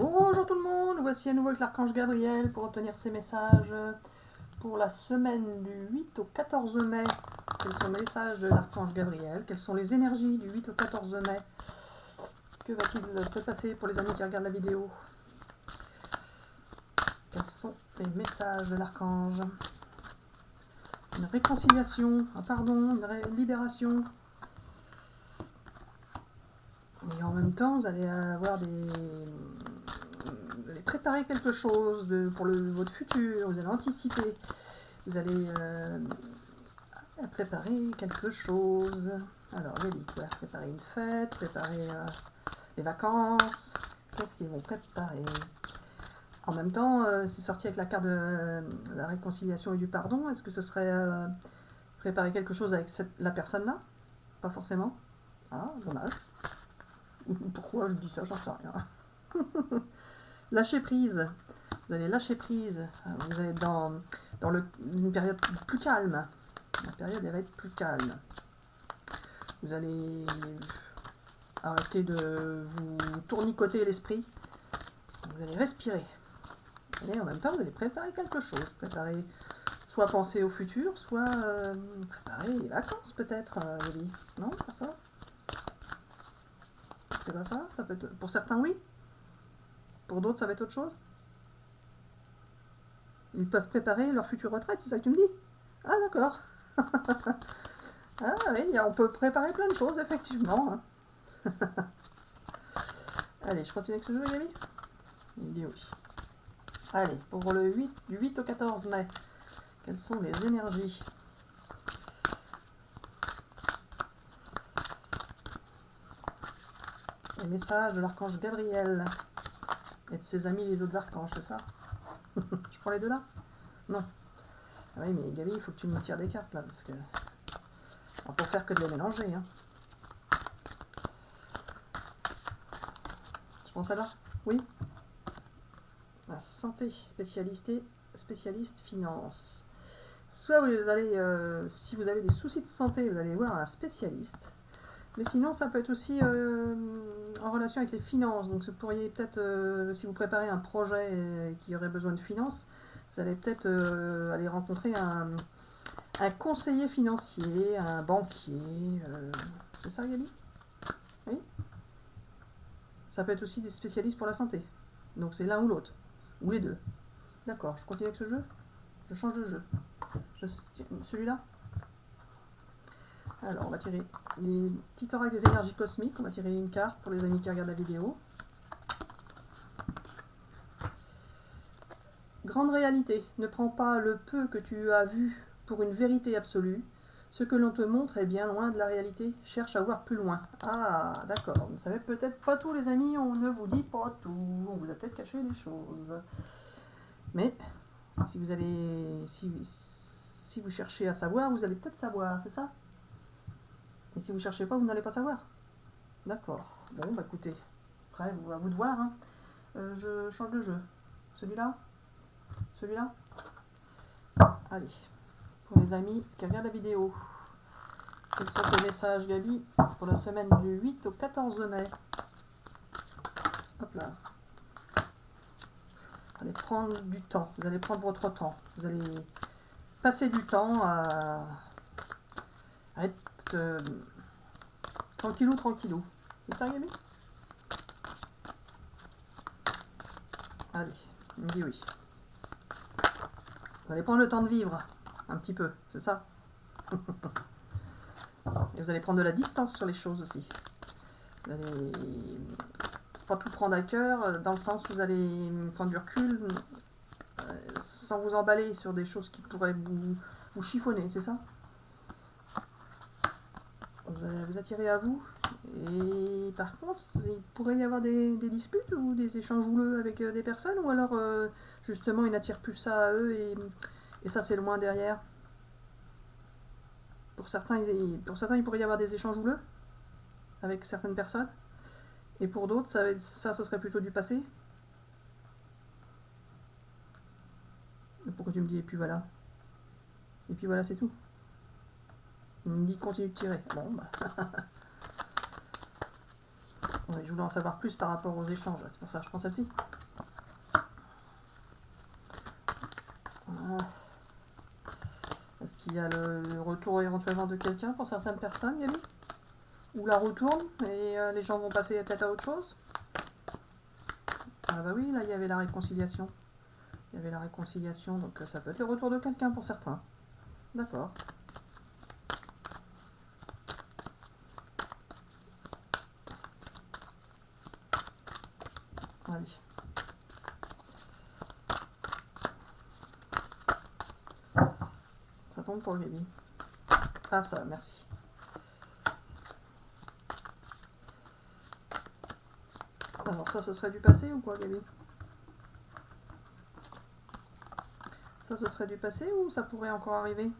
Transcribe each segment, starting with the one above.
Bonjour tout le monde, voici à nouveau avec l'archange Gabriel pour obtenir ces messages pour la semaine du 8 au 14 mai. Quels sont les messages de l'archange Gabriel? Quelles sont les énergies du 8 au 14 mai? Que va-t-il se passer pour les amis qui regardent la vidéo? Quels sont les messages de l'archange? Une réconciliation, un pardon, une libération. Et en même temps, vous allez avoir vous allez préparer quelque chose pour votre futur, vous allez anticiper, vous allez préparer quelque chose. Alors, j'ai dit quoi? Préparer une fête, préparer les vacances. Qu'est-ce qu'ils vont préparer? En même temps, c'est sorti avec la carte de la réconciliation et du pardon. Est-ce que ce serait préparer quelque chose avec la personne-là? Pas forcément. Ah, dommage. Pourquoi je dis ça, j'en sais rien. Lâcher prise. Vous allez lâcher prise. Vous allez être dans une période plus calme. La période, elle va être plus calme. Vous allez arrêter de vous tournicoter l'esprit. Vous allez respirer. Et en même temps, vous allez préparer quelque chose. Préparer, soit penser au futur, soit préparer les vacances peut-être. Non, pas ça. C'est pas ça, ça peut être... Pour certains, oui. Pour d'autres, ça va être autre chose. Ils peuvent préparer leur future retraite, c'est ça que tu me dis? Ah, d'accord. Ah oui, on peut préparer plein de choses, effectivement. Allez, je continue avec ce jeu, Gabi? Il dit oui. Allez, pour le 8, du 8 au 14 mai, quelles sont les énergies? Les messages de l'archange Gabriel et de ses amis les autres archanges, c'est ça? Je prends les deux là? Non. Ah oui, mais Gabi, il faut que tu me tires des cartes là, parce que... Alors, pour faire que de les mélanger, hein. Je prends ça là? Oui? La santé, spécialiste finance. Soit vous allez, si vous avez des soucis de santé, vous allez voir un spécialiste. Mais sinon, ça peut être aussi en relation avec les finances. Donc, vous pourriez peut-être, si vous préparez un projet qui aurait besoin de finances, vous allez peut-être aller rencontrer un conseiller financier, un banquier. C'est ça, Gabi? Oui? Ça peut être aussi des spécialistes pour la santé. Donc, c'est l'un ou l'autre. Ou les deux. D'accord, je continue avec ce jeu? Je change de jeu. Celui-là? Alors, on va tirer les petits oracles des énergies cosmiques. On va tirer une carte pour les amis qui regardent la vidéo. Grande réalité. Ne prends pas le peu que tu as vu pour une vérité absolue. Ce que l'on te montre est bien loin de la réalité. Cherche à voir plus loin. Ah, d'accord. Vous ne savez peut-être pas tout, les amis. On ne vous dit pas tout. On vous a peut-être caché des choses. Mais, si vous allez... Si vous cherchez à savoir, vous allez peut-être savoir, c'est ça? Et si vous ne cherchez pas, vous n'allez pas savoir. D'accord. Bon, bah écoutez, après, à vous de voir. Hein. Je change de jeu. Celui-là? Celui-là? Allez. Pour les amis qui regardent la vidéo. Quels sont les messages, Gabi, pour la semaine du 8 au 14 mai? Hop là. Vous allez prendre du temps. Vous allez prendre votre temps. Vous allez passer du temps à être... tranquillou. C'est ça, Gabi? Allez, il me dit oui. Vous allez prendre le temps de vivre, un petit peu, c'est ça? Et vous allez prendre de la distance sur les choses aussi. Vous allez pas tout prendre à cœur, dans le sens où vous allez prendre du recul, sans vous emballer sur des choses qui pourraient vous chiffonner, c'est ça? Vous allez vous attirer à vous. Et par contre, il pourrait y avoir des disputes ou des échanges houleux avec des personnes, ou alors justement ils n'attirent plus ça à eux et ça c'est loin derrière. Pour certains, il pourrait y avoir des échanges houleux avec certaines personnes, et pour d'autres, ça serait plutôt du passé. Mais pourquoi tu me dis et puis voilà? Et puis voilà, c'est tout. Il me dit continue de tirer. Bon, bah. Oui, je voulais en savoir plus par rapport aux échanges, c'est pour ça que je prends celle-ci. Voilà. Est-ce qu'il y a le retour éventuellement de quelqu'un pour certaines personnes, Gabi? Ou la retourne et les gens vont passer peut-être à autre chose? Ah bah oui, là il y avait la réconciliation. Il y avait la réconciliation, donc ça peut être le retour de quelqu'un pour certains. D'accord. Allez. Ça tombe pour Gabi. Ah ça, merci. Alors ça, ce serait du passé ou quoi, Gabi? Ça, ce serait du passé ou ça pourrait encore arriver?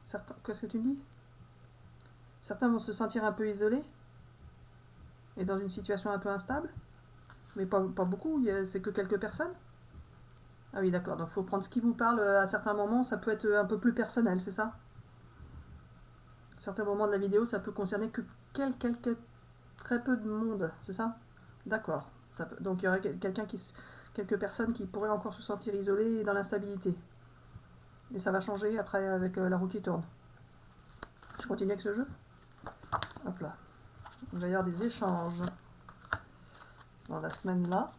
Certains, qu'est-ce que tu dis? Certains vont se sentir un peu isolés et dans une situation un peu instable, mais pas beaucoup, c'est que quelques personnes. Ah oui, d'accord, donc il faut prendre ce qui vous parle à certains moments, ça peut être un peu plus personnel, c'est ça? À certains moments de la vidéo, ça peut concerner que très peu de monde, c'est ça? D'accord. Donc il y aurait quelques personnes qui pourraient encore se sentir isolées et dans l'instabilité. Et ça va changer après avec la roue qui tourne. Je continue avec ce jeu. Hop là. Il va y avoir des échanges dans la semaine là.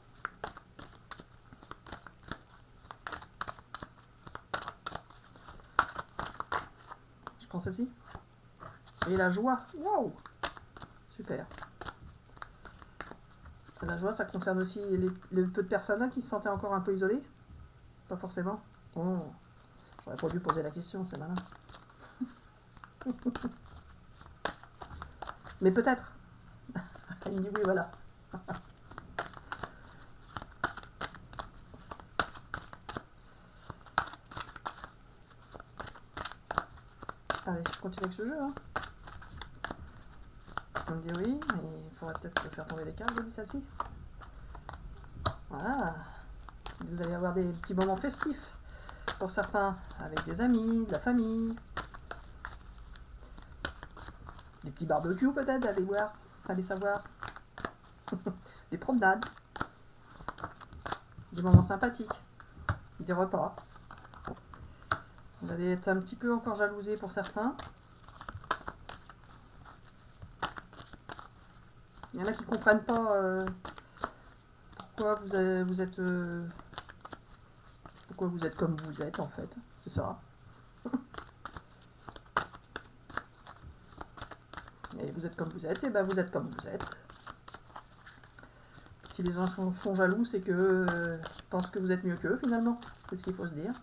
Je prends celle-ci. Et la joie. Waouh! Super. La joie, ça concerne aussi les peu de personnes là qui se sentaient encore un peu isolées? Pas forcément. Oh, j'aurais pas dû poser la question, c'est malin. Mais peut-être. Il me dit oui, voilà. Allez, je continue avec ce jeu. Hein. On me dit oui, mais il faudrait peut-être faire tomber les cartes, celle-ci. Voilà. Vous allez avoir des petits moments festifs pour certains, avec des amis, de la famille. Des petits barbecues peut-être, aller voir, aller savoir. Des promenades. Des moments sympathiques. Des repas. Vous allez être un petit peu encore jalousé pour certains. Il y en a qui ne comprennent pas pourquoi vous êtes comme vous êtes en fait. C'est ça. Et vous êtes comme vous êtes, et ben vous êtes comme vous êtes. Si les gens sont jaloux, c'est que pensent que vous êtes mieux qu'eux finalement. C'est ce qu'il faut se dire.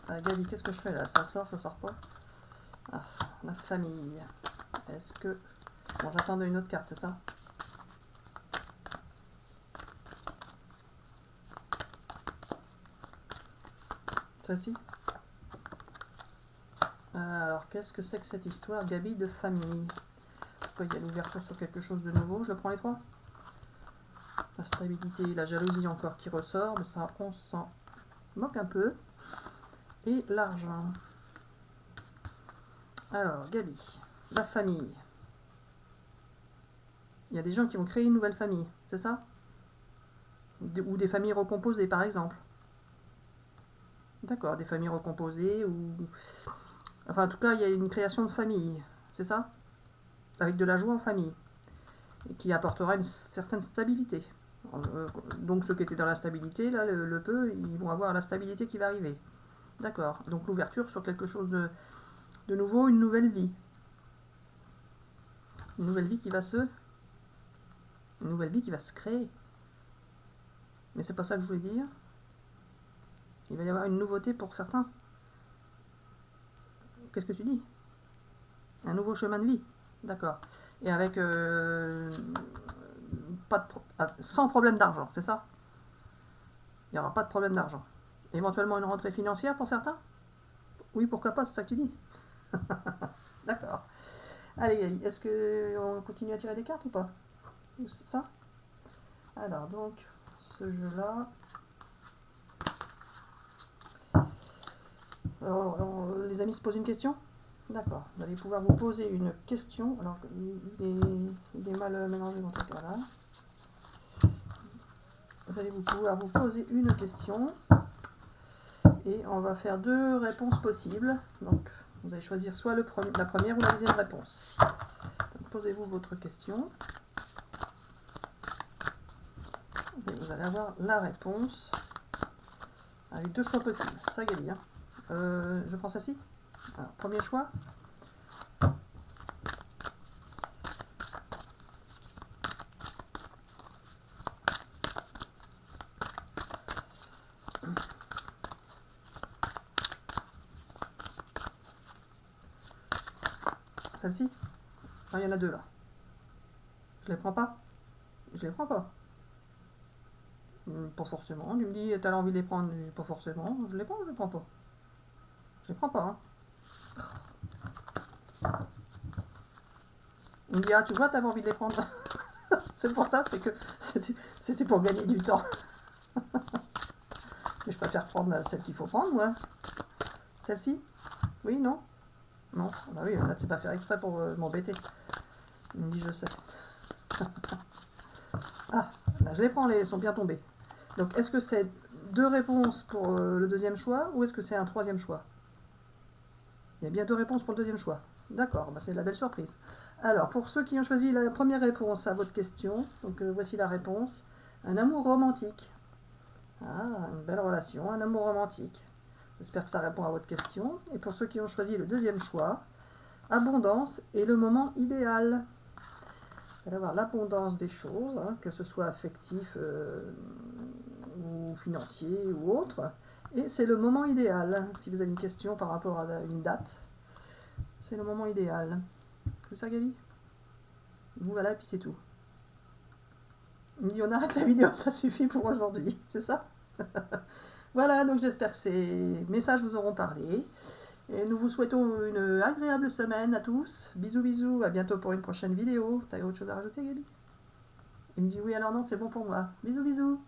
Ah, Gabi, qu'est-ce que je fais là? Ça sort pas? Ah, la famille. Est-ce que... Bon, j'attendais une autre carte, c'est ça? Celle-ci? Alors, qu'est-ce que c'est que cette histoire, Gabi, de famille? Pourquoi il y a l'ouverture sur quelque chose de nouveau? Je le prends les trois? La stabilité, la jalousie encore qui ressort, mais ça, on s'en moque un peu. Et l'argent. Alors, Gabi, la famille. Il y a des gens qui vont créer une nouvelle famille, c'est ça? Ou des familles recomposées, par exemple. D'accord, des familles recomposées ou... Enfin, en tout cas, il y a une création de famille, c'est ça? Avec de la joie en famille. Et qui apportera une certaine stabilité. Donc ceux qui étaient dans la stabilité, là, le peu, ils vont avoir la stabilité qui va arriver. D'accord. Donc l'ouverture sur quelque chose de nouveau, une nouvelle vie. Une nouvelle vie qui va se... Une nouvelle vie qui va se créer. Mais c'est pas ça que je voulais dire. Il va y avoir une nouveauté pour certains. Qu'est-ce que tu dis? Un nouveau chemin de vie. D'accord. Et avec... sans problème d'argent, c'est ça? Il n'y aura pas de problème d'argent. Éventuellement une rentrée financière pour certains? Oui, pourquoi pas, c'est ça que tu dis? D'accord. Allez, Gabi, est-ce qu'on continue à tirer des cartes ou pas? Ou ça? Alors, donc, ce jeu-là... les amis se posent une question? D'accord, vous allez pouvoir vous poser une question. Alors, il est mal mélangé mon truc, voilà. Vous allez pouvoir vous poser une question. Et on va faire deux réponses possibles. Donc, vous allez choisir soit la première ou la deuxième réponse. Posez-vous votre question. Et vous allez avoir la réponse avec deux choix possibles. Ça, Gabi. Hein. Je prends celle-ci. Alors, premier choix. Celle-ci. Ah, il y en a deux là. Je les prends pas. Je les prends pas. Pas forcément. Tu me dis, t'as envie de les prendre, pas forcément. Je les prends ou je les prends pas? Je les prends pas. Hein. Il me dit, ah, tu vois, t'avais envie de les prendre. C'est pour ça, c'est que c'était pour gagner du temps. Mais je préfère prendre celle qu'il faut prendre, moi. Celle-ci? Oui, non? Non? Bah oui, là, c'est pas faire exprès pour m'embêter. Il me dit, je sais. Ah, là, je les prends, elles sont bien tombées. Donc, est-ce que c'est deux réponses pour le deuxième choix ou est-ce que c'est un troisième choix? Il y a bien deux réponses pour le deuxième choix. D'accord, bah c'est de la belle surprise. Alors, pour ceux qui ont choisi la première réponse à votre question, donc voici la réponse. Un amour romantique. Ah, une belle relation, un amour romantique. J'espère que ça répond à votre question. Et pour ceux qui ont choisi le deuxième choix, abondance et le moment idéal. Vous allez avoir l'abondance des choses, hein, que ce soit affectif ou financier ou autre. Et c'est le moment idéal. Si vous avez une question par rapport à une date, c'est le moment idéal. C'est ça, Gabi? Voilà, et puis c'est tout. Il me dit on arrête la vidéo, ça suffit pour aujourd'hui. C'est ça? Voilà, donc j'espère que ces messages vous auront parlé. Et nous vous souhaitons une agréable semaine à tous. Bisous, bisous, à bientôt pour une prochaine vidéo. T'as autre chose à rajouter, Gabi? Il me dit oui, alors non, c'est bon pour moi. Bisous, bisous.